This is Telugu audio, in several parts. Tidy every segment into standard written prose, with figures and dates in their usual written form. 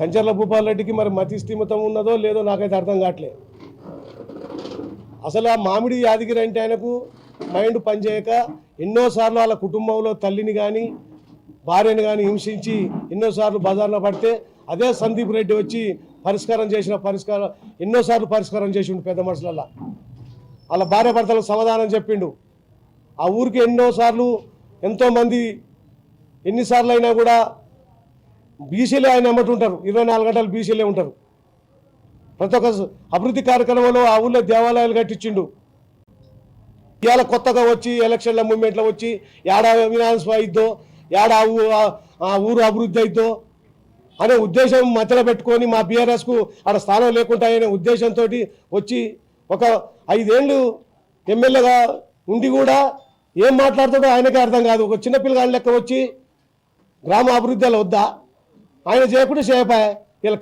కంచర్ల భూపాల్ రెడ్డికి మరి మతి స్థిమితం ఉన్నదో లేదో నాకైతే అర్థం కావట్లే. అసలు ఆ మామిడి యాదగిరి అంటే ఆయనకు మైండ్ పనిచేయక ఎన్నోసార్లు వాళ్ళ కుటుంబంలో తల్లిని కానీ భార్యను కానీ హింసించి ఎన్నోసార్లు బజార్లో పడితే అదే సందీప్ రెడ్డి వచ్చి ఎన్నోసార్లు పరిష్కారం చేసిండు. పెద్ద మనుషులల్లా వాళ్ళ భార్య భర్తలకు సమాధానం చెప్పిండు. ఆ ఊరికి ఎన్నోసార్లు ఎంతోమంది ఎన్నిసార్లు అయినా కూడా బీసీలే ఆయన ఎమ్మటుంటారు. 24 గంటలు బీసీలే ఉంటారు. ప్రతి ఒక్క అభివృద్ధి కార్యక్రమంలో ఆ ఊళ్ళో దేవాలయాలు కట్టించిండు. ఇవాళ కొత్తగా వచ్చి ఎలక్షన్ల మూమెంట్లో వచ్చి ఏడా వినాయన్స్ అయిద్దో ఏడా ఆ ఊరు అభివృద్ధి అయిద్దో అనే ఉద్దేశం మధ్యలో పెట్టుకొని మా బీఆర్ఎస్కు ఆడ స్థానం లేకుండా అనే ఉద్దేశంతో వచ్చి ఒక 5 ఏళ్ళు ఎమ్మెల్యేగా ఉండి కూడా ఏం మాట్లాడుతాడో ఆయనకే అర్థం కాదు. ఒక చిన్నపిల్లగాడి లెక్క వచ్చి గ్రామ అభివృద్ధిలో వద్దా ఆయన చేయకుండా చేయపాయే. ఇలా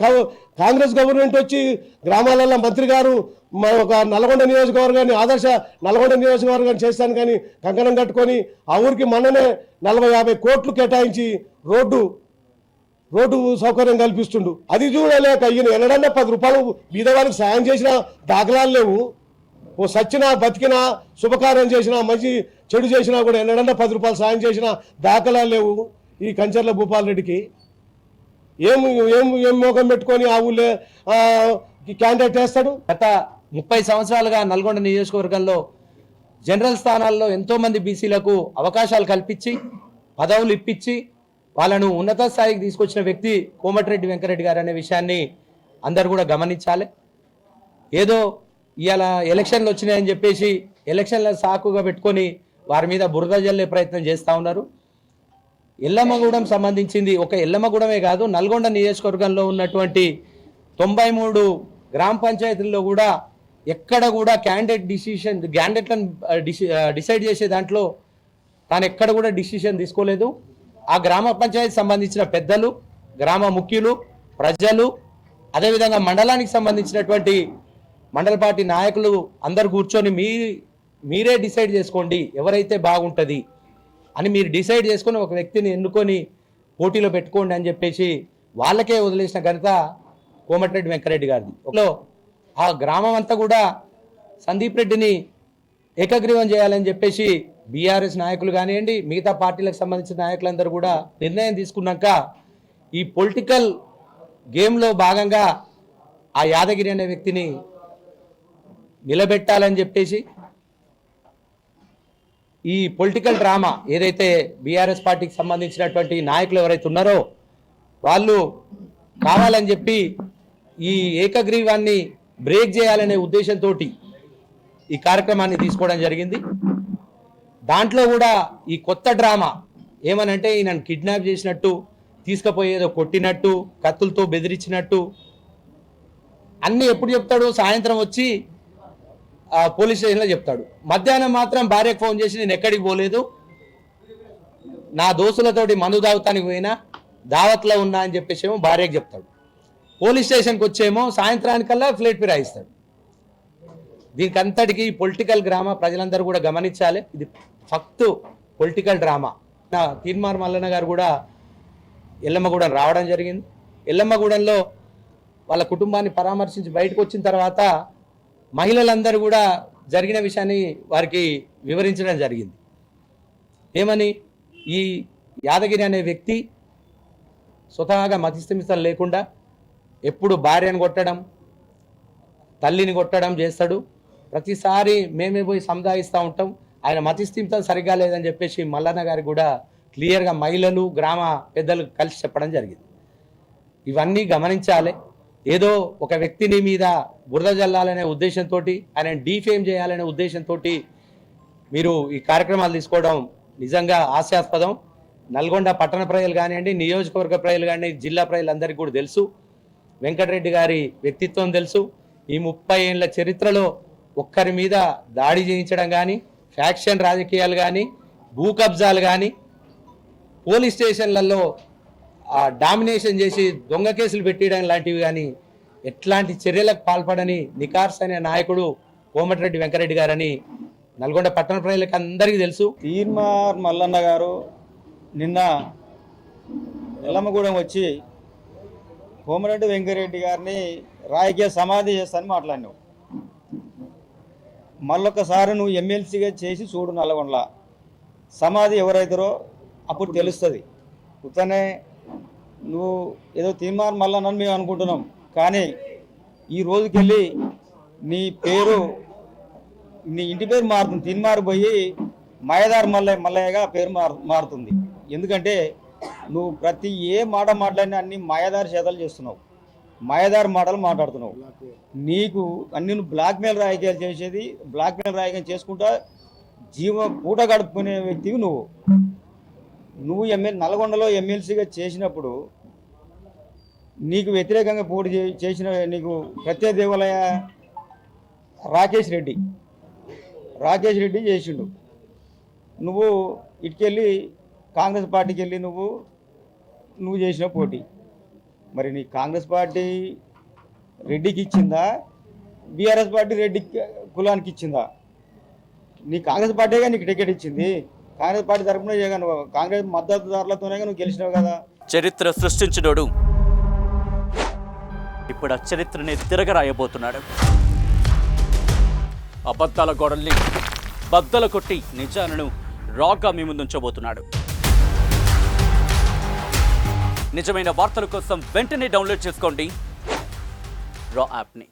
కాంగ్రెస్ గవర్నమెంట్ వచ్చి గ్రామాలలో మంత్రి గారు ఒక నల్గొండ నియోజకవర్గాన్ని ఆదర్శ నల్గొండ నియోజకవర్గాన్ని చేస్తాను కానీ కంకణం కట్టుకొని ఆ ఊరికి మొన్ననే 40-50 కోట్లు కేటాయించి రోడ్డు సౌకర్యం కల్పిస్తుండు. అది చూడలేక ఈయన ఎన్నడన్నా 10 రూపాయలు బీదవాళ్ళకి సాయం చేసిన దాఖలాలు లేవు. ఓ సచ్చినా బతికినా శుభకార్యం చేసినా మంచి చెడు చేసినా కూడా ఎన్నడన్నా 10 రూపాయలు సాయం చేసిన దాఖలాలు లేవు. ఈ కంచర్ల భూపాల్ రెడ్డికి ఏం మోకం పెట్టుకొని ఆ ఊళ్ళో క్యాండిడేట్ వేస్తాడు. గత 30 సంవత్సరాలుగా నల్గొండ నియోజకవర్గంలో జనరల్ స్థానాల్లో ఎంతోమంది బీసీలకు అవకాశాలు కల్పించి పదవులు ఇప్పించి వాళ్ళను ఉన్నత స్థాయికి తీసుకొచ్చిన వ్యక్తి కోమటిరెడ్డి వెంకరెడ్డి గారు అనే విషయాన్ని అందరు కూడా గమనించాలి. ఏదో ఇవాళ ఎలక్షన్లు వచ్చినాయని చెప్పేసి ఎలక్షన్ల సాకుగా పెట్టుకొని వారి మీద బురద జల్లే ప్రయత్నం చేస్తూ ఉన్నారు. ఎల్లమ్మగూడెం సంబంధించింది ఒక ఎల్లమ్మగూడెమే కాదు, నల్గొండ నియోజకవర్గంలో ఉన్నటువంటి 93 గ్రామ పంచాయతీల్లో కూడా ఎక్కడ కూడా క్యాండిడేట్లను డిసైడ్ చేసే దాంట్లో తాను ఎక్కడ కూడా డిసిషన్ తీసుకోలేదు. ఆ గ్రామ పంచాయతీ సంబంధించిన పెద్దలు, గ్రామ ముఖ్యులు, ప్రజలు, అదేవిధంగా మండలానికి సంబంధించినటువంటి మండల పార్టీ నాయకులు అందరు కూర్చొని మీరే డిసైడ్ చేసుకోండి ఎవరైతే బాగుంటుంది అని మీరు డిసైడ్ చేసుకొని ఒక వ్యక్తిని ఎన్నుకొని పోటీలో పెట్టుకోండి అని చెప్పేసి వాళ్ళకే వదిలేసిన ఘనత కోమటిరెడ్డి వెంకరెడ్డి గారిది. ఆ గ్రామం అంతా కూడా సందీప్ రెడ్డిని ఏకగ్రీవం చేయాలని చెప్పేసి బీఆర్ఎస్ నాయకులు కానివ్వండి, మిగతా పార్టీలకు సంబంధించిన నాయకులందరూ కూడా నిర్ణయం తీసుకున్నాక ఈ పొలిటికల్ గేమ్లో భాగంగా ఆ యాదగిరి అనే వ్యక్తిని నిలబెట్టాలని చెప్పేసి ఈ పొలిటికల్ డ్రామా ఏదైతే బీఆర్ఎస్ పార్టీకి సంబంధించినటువంటి నాయకులు ఎవరైతే ఉన్నారో వాళ్ళు కావాలని చెప్పి ఈ ఏకగ్రీవాన్ని బ్రేక్ చేయాలనే ఉద్దేశంతో ఈ కార్యక్రమాన్ని తీసుకోవడం జరిగింది. దాంట్లో కూడా ఈ కొత్త డ్రామా ఏమనంటే ఈయనను కిడ్నాప్ చేసినట్టు, తీసుకుపోయేదో కొట్టినట్టు, కత్తులతో బెదిరించినట్టు అన్నీ ఎప్పుడు చెప్తాడు? సాయంత్రం వచ్చి పోలీస్ స్టేషన్లో చెప్తాడు. మధ్యాహ్నం మాత్రం భార్యకు ఫోన్ చేసి నేను ఎక్కడికి పోలేదు, నా దోస్తులతోటి మందు తాగుతానికి పోయినా, దావత్లో ఉన్నా అని చెప్పేసేమో భార్యకు చెప్తాడు. పోలీస్ స్టేషన్కి వచ్చేమో సాయంత్రానికల్లా ఫ్లైట్ ఫిరాయిస్తాడు. దీనికి అంతటికి పొలిటికల్ డ్రామా ప్రజలందరూ కూడా గమనించాలి. ఇది ఫక్త్ పొలిటికల్ డ్రామా. తీన్మార్ మల్లన్న గారు కూడా ఎల్లమ్మగూడెం రావడం జరిగింది. ఎల్లమ్మగూడెంలో వాళ్ళ కుటుంబాన్ని పరామర్శించి బయటకు వచ్చిన తర్వాత మహిళలందరూ కూడా జరిగిన విషయాన్ని వారికి వివరించడం జరిగింది. ఏమని? ఈ యాదగిరి అనే వ్యక్తి స్వతహాగా మతిస్థిమితం లేకుండా ఎప్పుడు భార్యను కొట్టడం, తల్లిని కొట్టడం చేస్తాడు. ప్రతిసారి మేమే పోయి సముదాయిస్తూ ఉంటాం. ఆయన మతిస్థిమితం సరిగా లేదని చెప్పేసి మల్లన్న గారికి కూడా క్లియర్గా మహిళలు, గ్రామ పెద్దలు కలిసి చెప్పడం జరిగింది. ఇవన్నీ గమనించాలి. ఏదో ఒక వ్యక్తిని మీద బురద జల్లాలనే ఉద్దేశంతో, ఆయన డీఫేమ్ చేయాలనే ఉద్దేశంతో మీరు ఈ కార్యక్రమాలు తీసుకోవడం నిజంగా హాస్యాస్పదం. నల్గొండ పట్టణ ప్రజలు కానివ్వండి, నియోజకవర్గ ప్రజలు కానివ్వండి, జిల్లా ప్రజలందరికీ కూడా తెలుసు. వెంకటరెడ్డి గారి వ్యక్తిత్వం తెలుసు. ఈ 30 ఏళ్ల చరిత్రలో ఒక్కరి మీద దాడి చేయించడం కానీ, ఫ్యాక్షన్ రాజకీయాలు కానీ, భూ కబ్జాలు కానీ, పోలీస్ స్టేషన్లలో డామినేషన్ చేసి దొంగ కేసులు పెట్టడం లాంటివి కానీ ఎట్లాంటి చర్యలకు పాల్పడని నికార్స్ అనే నాయకుడు కోమటిరెడ్డి వెంకరెడ్డి గారని నల్గొండ పట్టణ ప్రజలకు అందరికీ తెలుసు. తీన్మార్ మల్లన్న గారు నిన్న ఎల్లమ్మగూడెం వచ్చి కోమరెడ్డి వెంకరెడ్డి గారిని రాజకీయ సమాధి చేస్తానని మాట్లాడినావు. మళ్ళొకసారి నువ్వు ఎమ్మెల్సీగా చేసి చూడు నల్లగొండల సమాధి ఎవరైతారో అప్పుడు తెలుస్తుంది. ఉత్తనే నువ్వు ఏదో తీర్మానం మళ్ళా నన్ను మేము అనుకుంటున్నాం, కానీ ఈ రోజుకెళ్ళి నీ పేరు, నీ ఇంటి పేరు మారుతుంది. తీర్మారు పోయి మాయదారి మల్లయ్యగా పేరు మారుతుంది. ఎందుకంటే నువ్వు ప్రతి ఏ మాట మాట్లాడినా అన్ని మాయదారి చేతలు చేస్తున్నావు, మాయదారి మాటలు మాట్లాడుతున్నావు. నీకు అన్ని నువ్వు బ్లాక్మెయిల్ రాజకీయాలు చేసేది, బ్లాక్మెయిల్ రాజకీయం చేసుకుంటా పూట గడుపుకునే వ్యక్తివి నువ్వు నల్గొండలో ఎమ్మెల్సీగా చేసినప్పుడు నీకు వ్యతిరేకంగా పోటీ చేసిన నీకు ప్రత్యేక దేవాలయ రాకేష్ రెడ్డి చేసిండు. నువ్వు ఇటుకెళ్ళి కాంగ్రెస్ పార్టీకి వెళ్ళి నువ్వు చేసిన పోటీ. మరి నీ కాంగ్రెస్ పార్టీ రెడ్డికి ఇచ్చిందా, బీఆర్ఎస్ పార్టీ రెడ్డి కులానికి ఇచ్చిందా? నీ కాంగ్రెస్ పార్టీగా నీకు టికెట్ ఇచ్చింది, కాంగ్రెస్ పార్టీ తరఫున నువ్వు కాంగ్రెస్ మద్దతుదారులతోనే నువ్వు గెలిచినావు కదా. చరిత్ర సృష్టించినోడు ఇప్పుడు ఆ చరిత్రని తిరగరాయబోతున్నాడు. అబద్ధాల గోడల్ని బద్దలు కొట్టి నిజాలను రాగా మీ ముందుంచబోతున్నాడు. నిజమైన వార్తల కోసం వెంటనే డౌన్లోడ్ చేసుకోండి రా యాప్ని.